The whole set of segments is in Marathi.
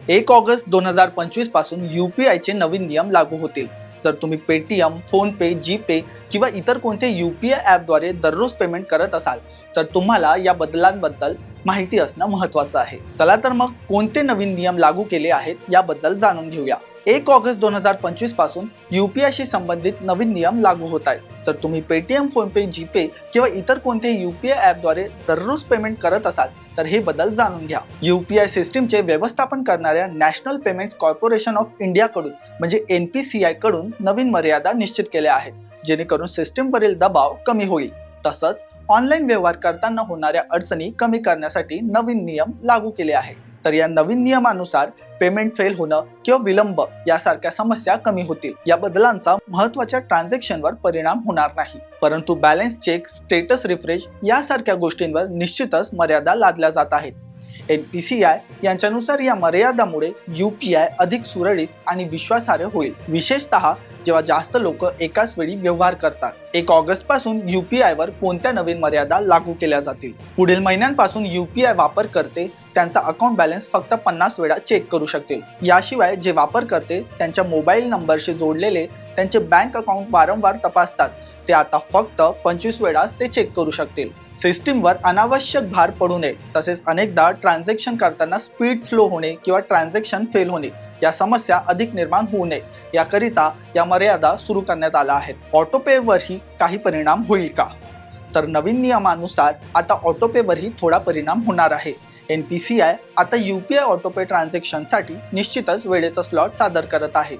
1 ऑगस्ट 2025 पासून UPI चे नवीन नियम लागू होतील। जर तुम्ही पेटीएम, फोनपे, जीपे किंवा इतर कोणते UPI ॲपद्वारे दररोज पेमेंट करत असाल तर तुम्हाला या बदलांबद्दल माहिती असणं महत्त्वाचं आहे। चला तर मग कोणते नवीन नियम लागू केले आहेत याबद्दल जाणून घेऊया। 1 ऑगस्ट 2025 पासून UPI शी संबंधित नवीन नियम लागू होत आहेत। जर तुम्ही पेटीएम, फोनपे, जीपे किंवा इतर कोणत्याही UPI ॲपद्वारे दररोज पेमेंट करत असाल तर हे बदल जाणून घ्या। UPI सिस्टीमचे व्यवस्थापन करणाऱ्या national payments corporation of India कडून म्हणजे NPCI कडून नवीन मर्यादा निश्चित केल्या आहेत, जेणेकरून सिस्टीमवरील दबाव कमी होईल। तसंच ऑनलाईन व्यवहार करताना होणाऱ्या अडचणी कमी करण्यासाठी नवीन नियम लागू केले आहेत। तर या नवीन नियमानुसार पेमेंट फेल होणं किंवा विलंब यासारख्या समस्या कमी होतील। या बदलांचा महत्त्वाच्या ट्रान्झॅक्शनवर परिणाम होणार नाही, परंतु बॅलन्स चेक, स्टेटस रिफ्रेश यासारख्या गोष्टींवर निश्चितच मर्यादा लादल्या जात आहेत। NPCI यांच्यानुसार या मर्यादामुळे UPI अधिक सुरळीत आणि विश्वासार्ह होईल, विशेषतः जेव्हा जास्त लोक एकाच वेळी व्यवहार करतात। 1 ऑगस्ट पासून UPI वर कोणत्या नवीन मर्यादा लागू केल्या जातील? पुढील महिन्यांपासून UPI वापरकर्ते त्यांचा अकाउंट बॅलन्स फक्त 50 वेळा चेक करू शकतील। याशिवाय जे वापरकर्ते त्यांच्या मोबाईल नंबरशी जोडलेले त्यांचे बँक अकाउंट वारंवार तपासतात ते आता फक्त 25 वेळाच ते चेक करू शकतील। सिस्टीमवर अनावश्यक भार पडू नये, तसेच अनेकदा ट्रान्झॅक्शन करताना स्पीड स्लो होणे किंवा ट्रान्झॅक्शन फेल होणे या समस्या अधिक निर्माण होऊ नये याकरिता या मर्यादा सुरू करण्यात आल्या आहेत। ऑटोपेवरही काही परिणाम होईल का? तर नवीन नियमानुसार आता ऑटोपेवरही थोडा परिणाम होणार आहे। NPCI आता UPI ऑटोपे ट्रान्झॅक्शनसाठी निश्चितच वेळेचा स्लॉट सादर करत आहे।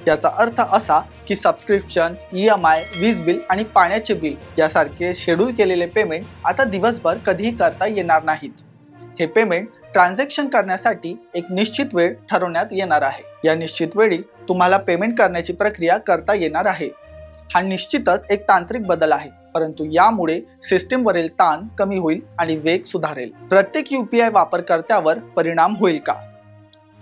याचा अर्थ असा की सबस्क्रिप्शन, EMI, वीज बिल आणि पाण्याचे बिल यासारखे शेड्यूल केलेले पेमेंट आता दिवसभर कधीही करता येणार नाहीत। हे पेमेंट ट्रान्झॅक्शन करण्यासाठी एक निश्चित वेळ ठरवण्यात येणार आहे। या निश्चित वेळी तुम्हाला पेमेंट करण्याची प्रक्रिया करता येणार आहे। हा निश्चितच एक तांत्रिक बदल आहे, परंतु यामुळे सिस्टीमवरील ताण कमी होईल आणि वेग सुधारेल। प्रत्येक UPI वापरकर्त्यावर परिणाम होईल का?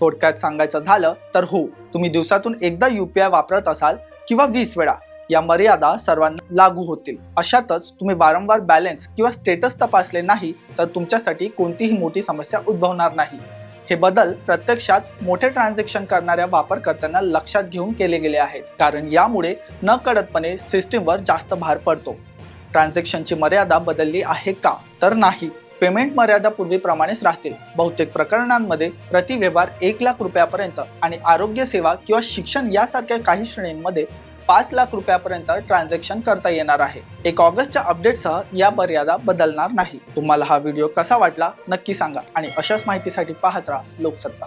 थोडक्यात सांगायचं झालं तर हो, तुम्ही दिवसातून एकदा UPI वापरत असाल किंवा 20 वेळा या मर्यादा सर्वांना लागू होतील। अशातच तुम्ही वारंवार बॅलन्स किंवा स्टेटस तपासले नाही तर तुमच्यासाठी कोणतीही मोठी समस्या उद्भवणार नाही। हे बदल प्रत्यक्षात मोठे ट्रान्झॅक्शन करणाऱ्या वापरकर्त्यांना लक्षात घेऊन केले गेले आहेत, कारण यामुळे नकळतपणे सिस्टीमवर जास्त भार पडतो। ट्रान्झॅक्शनची मर्यादा बदलली आहे का? तर नाही, पेमेंट मर्यादा पूर्वीप्रमाणेच राहतील। बहुतेक प्रकरणांमध्ये प्रति व्यवहार 1 लाख रुपयापर्यंत आणि आरोग्य सेवा किंवा शिक्षण यासारख्या काही श्रेणींमध्ये 5 लाख रुपयापर्यंत ट्रान्झॅक्शन करता येणार आहे। 1 ऑगस्टच्या अपडेटसह या मर्यादा बदलणार नाही। तुम्हाला हा व्हिडिओ कसा वाटला नक्की सांगा आणि अशाच माहितीसाठी पाहत राहा लोकसत्ता।